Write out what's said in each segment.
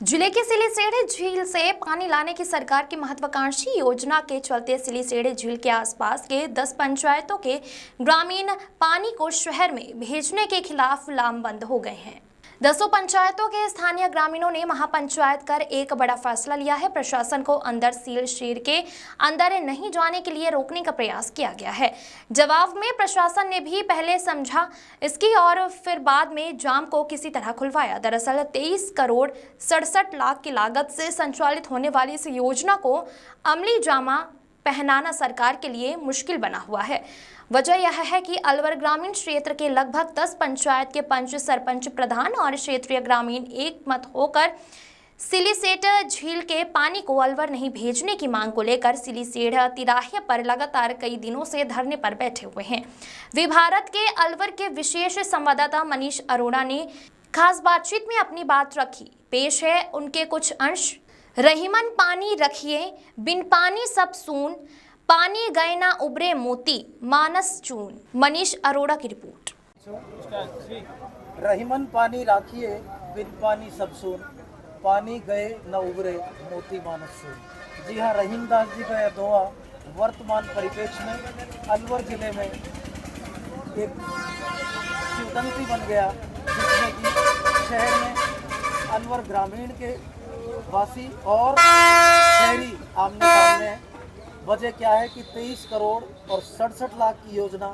जिले की सिलीसेढ़े झील से पानी लाने की सरकार की महत्वाकांक्षी योजना के चलते सिलीसेढ़े झील के आसपास के 10 पंचायतों के ग्रामीण पानी को शहर में भेजने के खिलाफ लामबंद हो गए हैं। 10 पंचायतों के स्थानीय ग्रामीणों ने महापंचायत कर एक बड़ा फैसला लिया है। प्रशासन को अंदर सील शीर के अंदर नहीं जाने के लिए रोकने का प्रयास किया गया है। जवाब में प्रशासन ने भी पहले समझा इसकी और फिर बाद में जाम को किसी तरह खुलवाया। दरअसल 23 करोड़ 67 लाख की लागत से संचालित होने वाली इस योजना को अमली जामा पहनाना सरकार के लिए मुश्किल बना हुआ है। वजह यह है कि अलवर ग्रामीण क्षेत्र के लगभग 10 पंचायत के पंच, सरपंच, प्रधान और क्षेत्रीय ग्रामीण एक मत होकर सिलीसेढ़े झील के पानी को अलवर नहीं भेजने की मांग को लेकर सिलीसेढ़े तिराहे पर लगातार कई दिनों से धरने पर बैठे हुए हैं। विभारत के अलवर के विशेष संवाददाता मनीष अरोड़ा ने खास बातचीत में अपनी बात रखी। पेश है उनके कुछ अंश। रहीमन पानी रखिए, बिन पानी सब सून, पानी गए ना उबरे मोती, मानस चून। मनीष अरोड़ा की रिपोर्ट। रहीमन पानी राखिए, बिन पानी सब सून, पानी गए न उबरे मोती मानस चून। जी हाँ, रहीम दास जी का यह दोहा वर्तमान परिप्रेक्ष्य में अलवर जिले में एक किंवदंती बन गया, जिसमें कि शहर में अलवर ग्रामीण के वासी और शहरी आमने सामने हैं। वजह क्या है कि 23 करोड़ और 67 लाख की योजना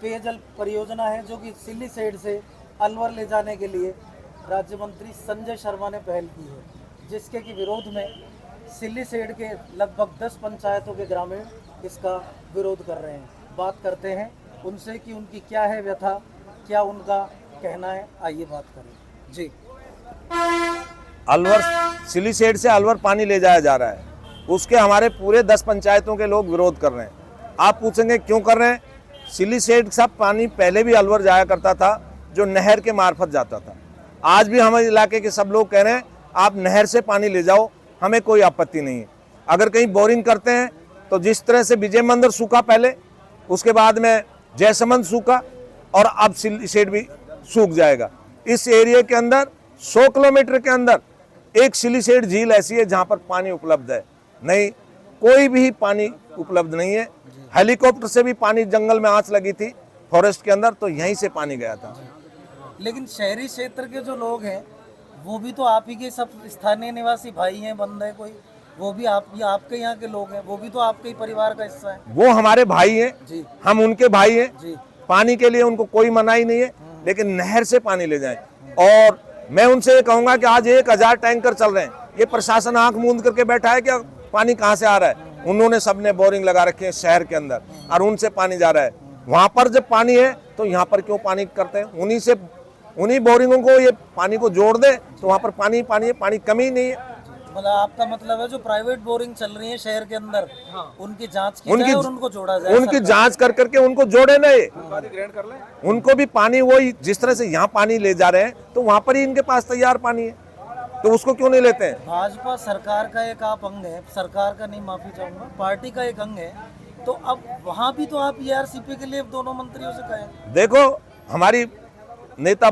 पेयजल परियोजना है, जो कि सिलीसेढ़े से अलवर ले जाने के लिए राज्य मंत्री संजय शर्मा ने पहल की है, जिसके की विरोध में सिलीसेढ़े के लगभग 10 पंचायतों के ग्रामीण इसका विरोध कर रहे हैं। बात करते हैं उनसे कि उनकी क्या है व्यथा, क्या उनका कहना है, आइए बात करें। जी, अलवर सिलीसेढ़े से अलवर पानी ले जाया जा रहा है, उसके हमारे पूरे 10 पंचायतों के लोग विरोध कर रहे हैं। आप पूछेंगे क्यों कर रहे हैं? सिलीसेढ़े से पानी पहले भी अलवर जाया करता था, जो नहर के मार्फत जाता था। आज भी हमारे इलाके के सब लोग कह रहे हैं आप नहर से पानी ले जाओ, हमें कोई आपत्ति नहीं है। अगर कहीं बोरिंग करते हैं तो जिस तरह से विजय मंदिर सूखा पहले, उसके बाद में जयसमंद सूखा और अब सिलीसेढ़े भी सूख जाएगा। इस एरिया के अंदर 100 किलोमीटर के अंदर एक सिलीसेढ़े झील ऐसी है जहाँ पर पानी उपलब्ध है, नहीं कोई भी पानी उपलब्ध नहीं है। हेलीकॉप्टर से भी पानी, जंगल में आंच लगी थी फॉरेस्ट के अंदर, तो यहीं से पानी गया था। लेकिन शहरी क्षेत्र के जो लोग हैं वो भी तो आप ही के सब स्थानीय निवासी भाई हैं, बंद है कोई, वो भी आपके यहाँ के लोग हैं, वो भी तो आपके ही परिवार का हिस्सा है। वो हमारे भाई हैं जी, हम उनके भाई हैं जी। पानी के लिए उनको कोई मनाही नहीं है, लेकिन नहर से पानी ले जाएं। और मैं उनसे ये कहूँगा कि आज 1000 टैंकर चल रहे हैं, ये प्रशासन आंख मूंद करके बैठा है क्या पानी कहाँ से आ रहा है? उन्होंने सबने बोरिंग लगा रखे हैं शहर के अंदर और उनसे पानी जा रहा है। वहां पर जब पानी है तो यहाँ पर क्यों पानी करते हैं? उन्हीं बोरिंगों को ये पानी को जोड़ दे तो वहाँ पर पानी है, पानी कमी नहीं है। मतलब आपका मतलब है जो प्राइवेट बोरिंग चल रही है शहर के अंदर, उनकी जांच की जाए और उनको जोड़ा जाए, उनकी जांच कर करके उनको जोड़े नहीं, उनको भी पानी वही जिस तरह से यहाँ पानी ले जा रहे हैं तो वहाँ पर ही इनके पास तैयार पानी है, तो उसको क्यों नहीं लेते हैं? भाजपा सरकार का एक आप अंग है, सरकार का नहीं, माफी चाहूंगा, पार्टी का एक अंग है, तो अब वहाँ भी तो आप ERCP के लिए दोनों मंत्रियों से कहें। देखो, हमारी नेता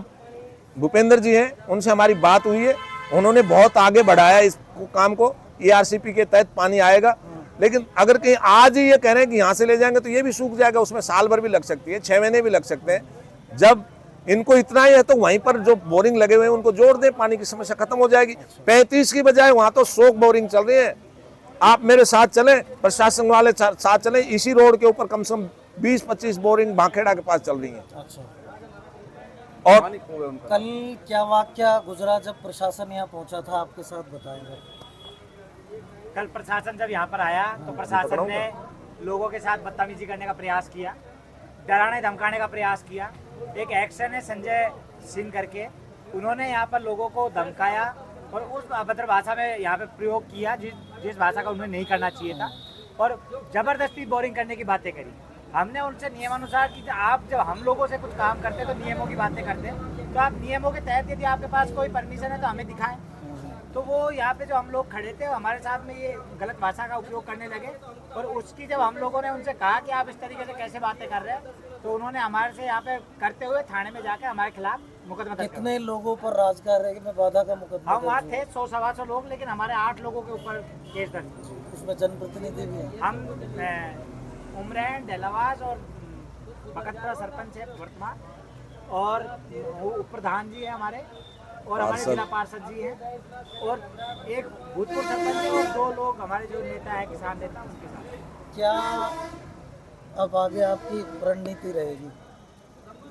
भूपेंद्र जी हैं, उनसे हमारी बात हुई है, उन्होंने बहुत आगे बढ़ाया इस काम को। ERCP के तहत पानी आएगा, लेकिन अगर कहीं आज ही ये कह रहे हैं कि यहाँ से ले जाएंगे तो ये भी सूख जाएगा, उसमें साल भर भी लग सकती है, 6 महीने भी लग सकते हैं। जब इनको इतना ही है तो वहीं पर जो बोरिंग लगे हुए हैं उनको जोड़ दें, पानी की समस्या खत्म हो जाएगी। 35 की बजाय वहाँ तो 100 बोरिंग चल रही है। आप मेरे साथ चलें, प्रशासन वाले साथ चलें, इसी रोड के ऊपर कम से कम 20-25 बोरिंग भाखेड़ा के पास चल रही है। अच्छा। और कल क्या वाकया गुजरा जब प्रशासन यहाँ पहुँचा था, आपके साथ बताएंगे। कल प्रशासन जब यहाँ पर आया तो प्रशासन ने लोगों के साथ बदतमीजी करने का प्रयास किया, डराने धमकाने का प्रयास किया। एक एक्शन है संजय सिंह करके, उन्होंने यहाँ पर लोगों को धमकाया और उस अभद्र भाषा में यहाँ पे प्रयोग किया जिस भाषा का उन्हें नहीं करना चाहिए था, और ज़बरदस्ती बोरिंग करने की बातें करी। हमने उनसे नियमानुसार कि आप जब हम लोगों से कुछ काम करते तो नियमों की बातें करते, तो आप नियमों के तहत यदि आपके पास कोई परमिशन है तो हमें दिखाएं। तो वो यहाँ पे जो हम लोग खड़े थे हमारे साथ में ये गलत भाषा का उपयोग करने लगे, और उसकी जब हम लोगों ने उनसे कहा कि आप इस तरीके से कैसे बातें कर रहे हैं, तो उन्होंने हमारे से यहाँ पे करते हुए थाने में जाके हमारे खिलाफ मुकदमा दर्ज कितने लोगों पर राजकार्य में बाधा का मुकदमा हम वहाँ दर्ज थे 100-125 लोग, लेकिन हमारे 8 लोगों के ऊपर केस दर्ज हुआ। हुआ? उसमें जनप्रतिनिधि भी हैं। हम उमरैन, डेलावाज और बकतरा सरपंच है वर्तमान, और वो प्रधान जी हैं हमारे, और हमारे पार्षद। जिला पार्षद जी हैं, और एक भूतपूर्व सरपंच है, और 2 लोग हमारे जो नेता है, किसान नेता, उनके साथ। क्या अब आगे आपकी रणनीति रहेगी?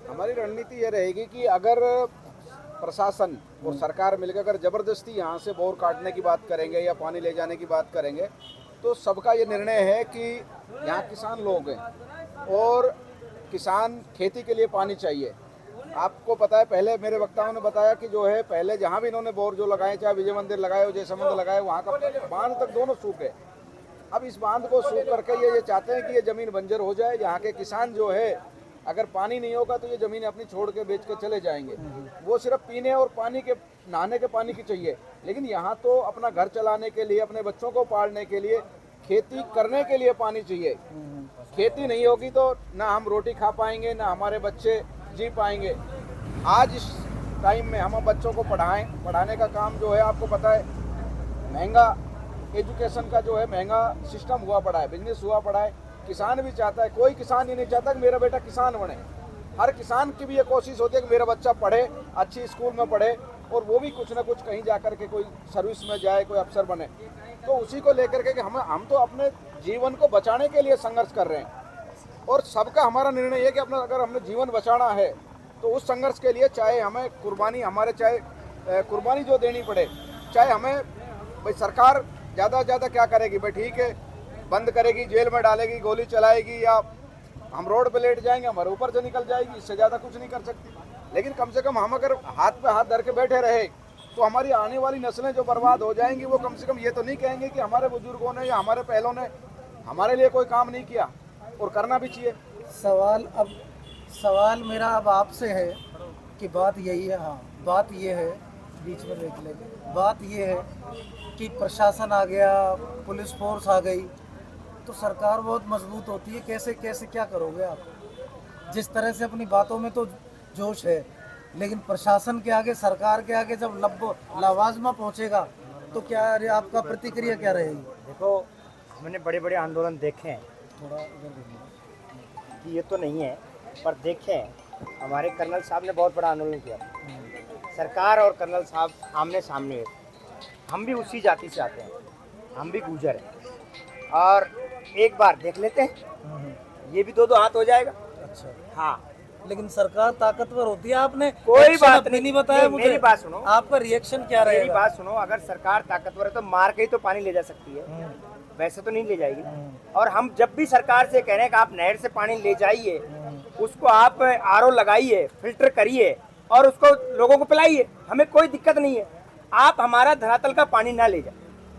हमारी रणनीति ये रहेगी कि अगर प्रशासन और सरकार मिलकर अगर ज़बरदस्ती यहाँ से बोर काटने की बात करेंगे या पानी ले जाने की बात करेंगे, तो सबका ये निर्णय है कि यहाँ किसान लोग हैं और किसान खेती के लिए पानी चाहिए। आपको पता है, पहले मेरे वक्ताओं ने बताया कि जो है पहले जहाँ भी इन्होंने बोर जो लगाए, चाहे विजय मंदिर लगाए हो, जैसे मंदिर लगाए, वहाँ का बांध तक दोनों सूख गए। अब इस बांध को सूख करके ये चाहते हैं कि ये ज़मीन बंजर हो जाए। यहाँ के किसान जो है, अगर पानी नहीं होगा तो ये ज़मीन अपनी छोड़ के बेच के चले जाएंगे। वो सिर्फ पीने और पानी के, नहाने के पानी की चाहिए, लेकिन यहाँ तो अपना घर चलाने के लिए, अपने बच्चों को पालने के लिए, खेती करने के लिए पानी चाहिए। खेती नहीं होगी तो ना हम रोटी खा पाएंगे, ना हमारे बच्चे जी पाएंगे। आज इस टाइम में हम बच्चों को पढ़ाने का काम जो है, आपको पता है महंगा एजुकेशन का जो है महंगा सिस्टम हुआ पड़ा है, बिजनेस हुआ पड़ा है। किसान भी चाहता है, कोई किसान ये नहीं चाहता कि मेरा बेटा किसान बने। हर किसान की भी ये कोशिश होती है कि मेरा बच्चा पढ़े, अच्छी स्कूल में पढ़े, और वो भी कुछ ना कुछ कहीं जाकर के कोई सर्विस में जाए, कोई अफसर बने। तो उसी को लेकर के कि हम तो अपने जीवन को बचाने के लिए संघर्ष कर रहे हैं, और सबका हमारा निर्णय है कि अपना अगर हमने जीवन बचाना है तो उस संघर्ष के लिए चाहे हमें कुर्बानी, चाहे कुर्बानी जो देनी पड़े, चाहे हमें भाई सरकार ज़्यादा से ज़्यादा क्या करेगी, भाई ठीक है बंद करेगी, जेल में डालेगी, गोली चलाएगी, या हम रोड पे लेट जाएंगे, हमारे ऊपर से निकल जाएगी, इससे ज़्यादा कुछ नहीं कर सकती। लेकिन कम से कम हम अगर हाथ पे हाथ धर के बैठे रहे तो हमारी आने वाली नस्लें जो बर्बाद हो जाएंगी, वो कम से कम ये तो नहीं कहेंगे कि हमारे बुजुर्गों ने या हमारे पहलों ने हमारे लिए कोई काम नहीं किया, और करना भी चाहिए। सवाल मेरा अब आपसे है कि बात यही है, हाँ बात ये है, बीच में देख लेंगे, बात ये है कि प्रशासन आ गया, पुलिस फोर्स आ गई, तो सरकार बहुत मजबूत होती है। कैसे कैसे क्या करोगे आप? जिस तरह से अपनी बातों में तो जोश है, लेकिन प्रशासन के आगे, सरकार के आगे जब लवाजमा पहुंचेगा तो क्या आपका प्रतिक्रिया क्या रहेगी? देखो, हमने बड़े बड़े आंदोलन देखे हैं, थोड़ा इधर देखिए। कि ये तो नहीं है, पर देखे हैं। हमारे कर्नल साहब ने बहुत बड़ा आंदोलन किया। सरकार और कर्नल साहब आमने सामने है। हम भी उसी जाति से आते हैं, हम भी गुर्जर हैं, और एक बार देख लेते हैं, ये भी 2-2 हाथ हो जाएगा। अच्छा, हाँ, लेकिन सरकार ताकतवर होती है। आपने कोई एक्शन बात अपनी नहीं बताया नहीं, मुझे। मेरी बात सुनो, आपका रिएक्शन क्या मेरी रहेगा? बात सुनो। अगर सरकार ताकतवर है तो मार के ही तो पानी ले जा सकती है, वैसे तो नहीं ले जाएगी। और हम जब भी सरकार से कह रहे हैं कि आप नहर से पानी ले जाइए, उसको आप आरओ लगाइए, फिल्टर करिए, और उसको लोगों को पिलाइए, हमें कोई दिक्कत नहीं है। आप हमारा धरातल का पानी ना ले जाए,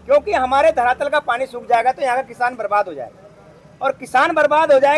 क्योंकि हमारे धरातल का पानी सूख जाएगा तो यहाँ का किसान बर्बाद हो जाएगा, और किसान बर्बाद हो जाएगा।